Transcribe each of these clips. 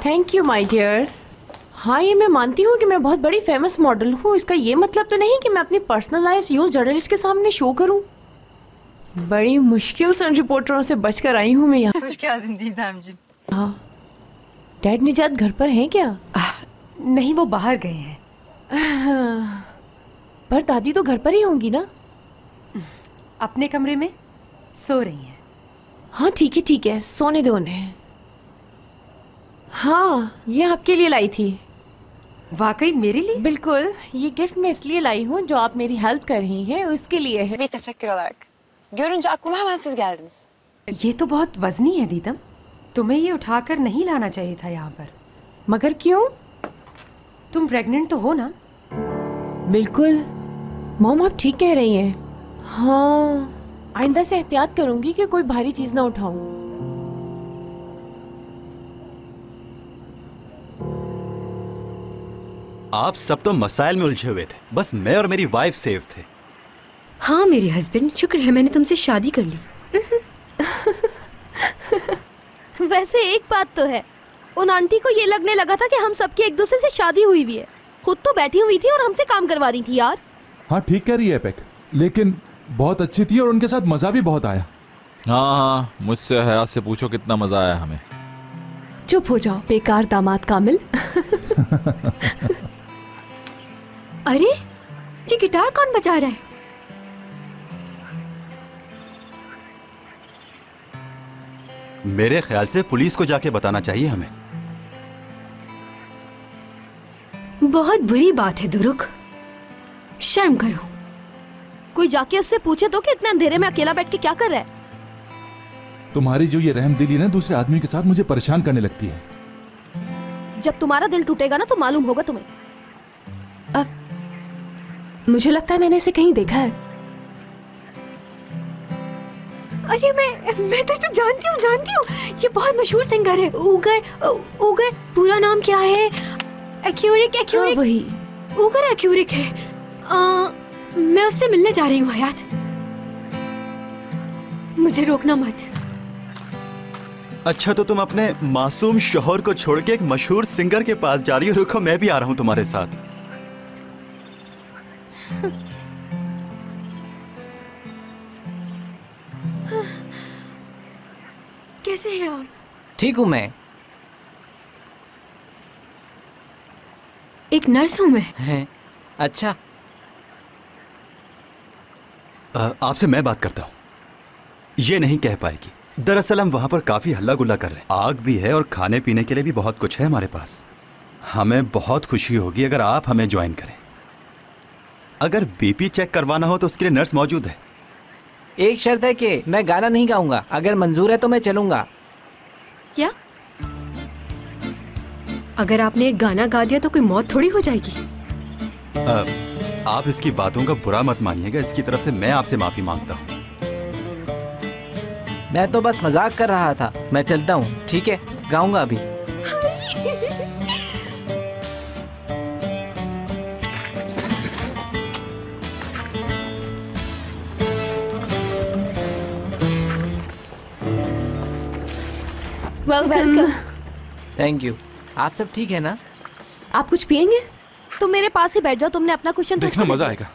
Thank you my dear. हाँ, ये मैं मानती हूँ कि मैं बहुत बड़ी फेमस मॉडल हूँ। इसका ये मतलब तो नहीं कि मैं अपनी पर्सनल लाइफ यूँ जर्नलिस्ट के सामने शो करूँ। बड़ी मुश्किल से रिपोर्टरों से बचकर आई हूँ मैं यहाँ। Hoş geldin Didemciğim. हाँ, डैड निजात घर पर हैं क्या? नहीं, वो बाहर गए हैं। पर दादी तो घर पर ही होंगी ना? अपने कमरे में सो रही हैं। हाँ ठीक है, सोने दो उन्हें। हाँ, ये आपके लिए लाई थी। वाकई मेरे लिए? बिल्कुल, ये गिफ्ट मैं इसलिए लाई हूँ जो आप मेरी हेल्प कर रही हैं उसके लिए है। Bir teşekkür olarak. Görünce aklıma hemen siz geldiniz. ये तो बहुत वजनी है दीदम, तुम्हें ये उठाकर नहीं लाना चाहिए था यहाँ पर। मगर क्यों? तुम प्रेग्नेंट तो हो ना? बिल्कुल मॉम, आप ठीक कह रही हैं। हाँ, आइंदा से एहतियात करूंगी कि कोई भारी चीज ना उठाऊं। आप सब तो मसाइल में उलझे हुए थे, बस मैं और मेरी वाइफ सेफ थे। हाँ मेरे हस्बैंड, शुक्र है मैंने तुमसे शादी कर ली। वैसे एक बात तो है, उन आंटी को ये लगने लगा था कि हम सबकी एक दूसरे से शादी हुई भी है। खुद तो बैठी हुई थी और हमसे काम करवा रही थी यार। हाँ ठीक कह रही है एपेक, लेकिन बहुत अच्छी थी और उनके साथ मजा भी बहुत आया। हाँ, मुझसे हयात से पूछो कितना मजा आया हमें। चुप हो जाओ बेकार दामाद कामिल। अरे ये गिटार कौन बजा रहा है? मेरे ख्याल से पुलिस को जाके बताना चाहिए हमें। बहुत बुरी बात है दुरुक, शर्म करो। कोई जाके उससे पूछे तो कि इतने अंधेरे में अकेला बैठ के क्या कर रहा है। तुम्हारी जो ये रहमदिली ना दूसरे आदमी के साथ मुझे परेशान करने लगती है। जब तुम्हारा दिल टूटेगा ना तो मालूम होगा तुम्हें। अब मुझे लगता है मैंने इसे कहीं देखा है। अरे मैं तो इसे जानती हूँ। ये बहुत मशहूर सिंगर है। उगर पूरा नाम क्या है? एक्यूरिक। वही उगर एक्यूरिक है। मैं उससे मिलने जा रही हूँ हयात, मुझे रोकना मत। अच्छा, तो तुम अपने मासूम शौहर को छोड़ के एक मशहूर सिंगर के पास जा रही हो। रुको, मैं भी आ रहा हूँ तुम्हारे साथ। कैसे हैं आप? ठीक हूँ मैं। एक नर्स हूँ मैं। हैं? अच्छा, आपसे मैं बात करता हूँ। ये नहीं कह पाएगी। दरअसल हम वहाँ पर काफ़ी हल्ला गुल्ला कर रहे हैं। आग भी है और खाने पीने के लिए भी बहुत कुछ है हमारे पास। हमें बहुत खुशी होगी अगर आप हमें ज्वाइन करें। अगर बीपी चेक करवाना हो तो उसके लिए नर्स मौजूद है। एक शर्त है कि मैं गाना नहीं गाऊंगा। अगर मंजूर है तो मैं चलूंगा। क्या? अगर आपने एक गाना गा दिया तो कोई मौत थोड़ी हो जाएगी। आप इसकी बातों का बुरा मत मानिएगा। इसकी तरफ से मैं आपसे माफी मांगता हूँ। मैं तो बस मजाक कर रहा था। मैं चलता हूँ, ठीक है? गाऊंगा अभी। वेलकम। Thank you. आप सब ठीक है ना? आप कुछ पियेंगे? तुम मेरे पास ही बैठ जाओ, तुमने अपना क्वेश्चन देखना मजा आएगा।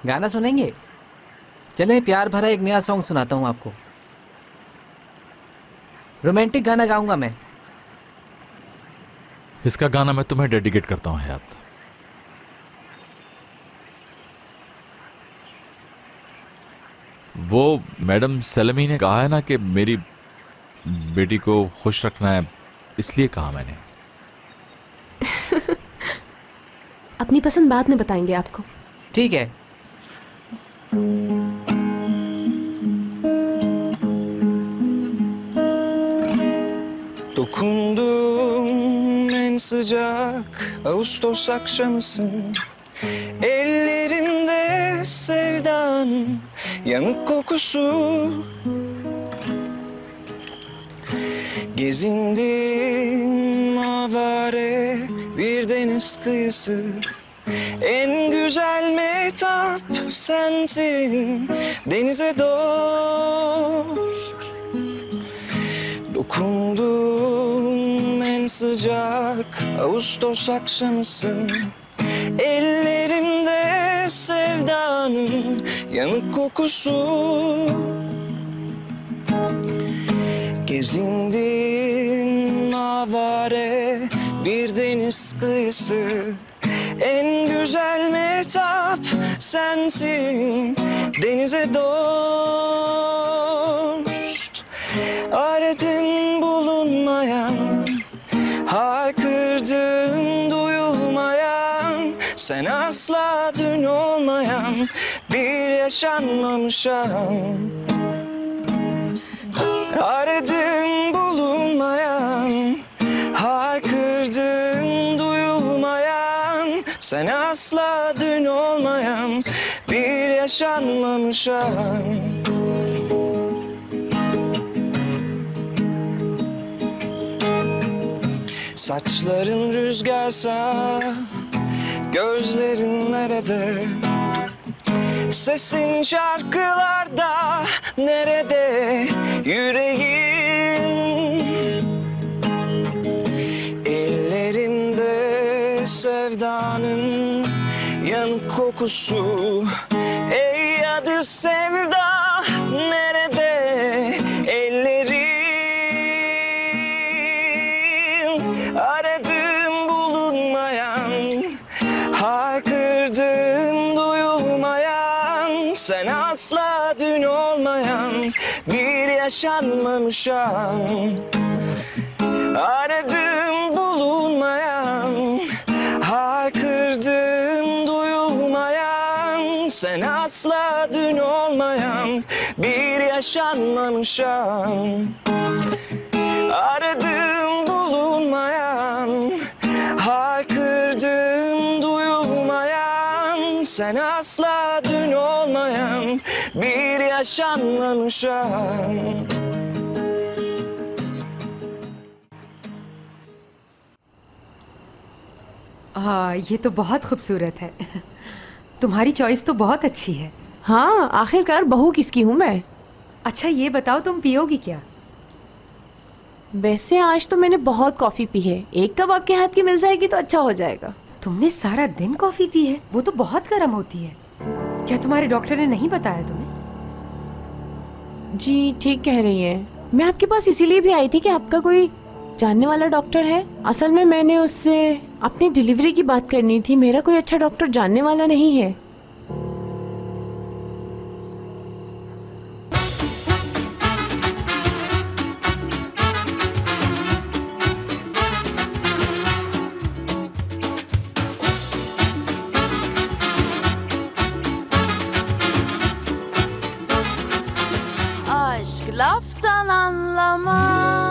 गाना सुनेंगे? चलें, प्यार भरा एक नया सॉन्ग सुनाता हूँ आपको। रोमांटिक गाना गाऊंगा मैं। इसका गाना मैं तुम्हें डेडिकेट करता हूँ हयात। वो मैडम सलमी ने कहा है ना कि मेरी बेटी को खुश रखना है, इसलिए कहा मैंने। अपनी पसंद बाद में बताएंगे आपको। ठीक है। Dokundum en sıcak Ağustos akşamısın. Ellerimde sevdanın yanık kokusu. Gezindim avare bir deniz kıyısı. En güzel metap sensin denize dost. Dokundum en en sıcak Ağustos akşamısın. Ellerimde sevdanın yanık kokusu. Gezindim avare bir deniz kıyısı. En güzel mehtap sensin denize dost. Aradım bulunmayan, haykırdım duyulmayan. Sen asla dün olmayan bir yaşanmamış an. Aradım bulunmayan, haykırdım duyulmayan. Sen asla dün olmayan bir yaşanmamış an. Saçların rüzgarsa, gözlerin nerede? Sesin şarkılarda nerede? Yüreğin ellerimde sevdanın yanık kokusu. Ey adı sevda nerede? Ellerin aradım bulunmayan, haykırdım duyulmayan. Sen asla dün olmayan bir yaşanmamış an. Aradım bulunmayan, haykırdım duyulmayan. Sen asla dün olmayan bir yaşanmamış an. Aradım bulunmayan, haykırdım duyulmayan. Sen asla dün olmayan bir yaşanmamış an. हाँ, ये तो बहुत खूबसूरत है। तुम्हारी choice तो बहुत अच्छी है। हाँ, आखिरकार बहू किसकी हूँ मैं? अच्छा ये बताओ तुम पियोगी क्या? वैसे आज तो मैंने बहुत कॉफी पी है। एक कप आपके हाथ की मिल जाएगी तो अच्छा हो जाएगा। तुमने सारा दिन कॉफी पी है? वो तो बहुत गर्म होती है। क्या तुम्हारे डॉक्टर ने नहीं बताया तुम्हें? जी ठीक कह रही हैं। मैं आपके पास इसीलिए भी आई थी कि आपका कोई जानने वाला डॉक्टर है। असल में मैंने उससे अपनी डिलीवरी की बात करनी थी। मेरा कोई अच्छा डॉक्टर जानने वाला नहीं है। Aşk laftan anlamaz.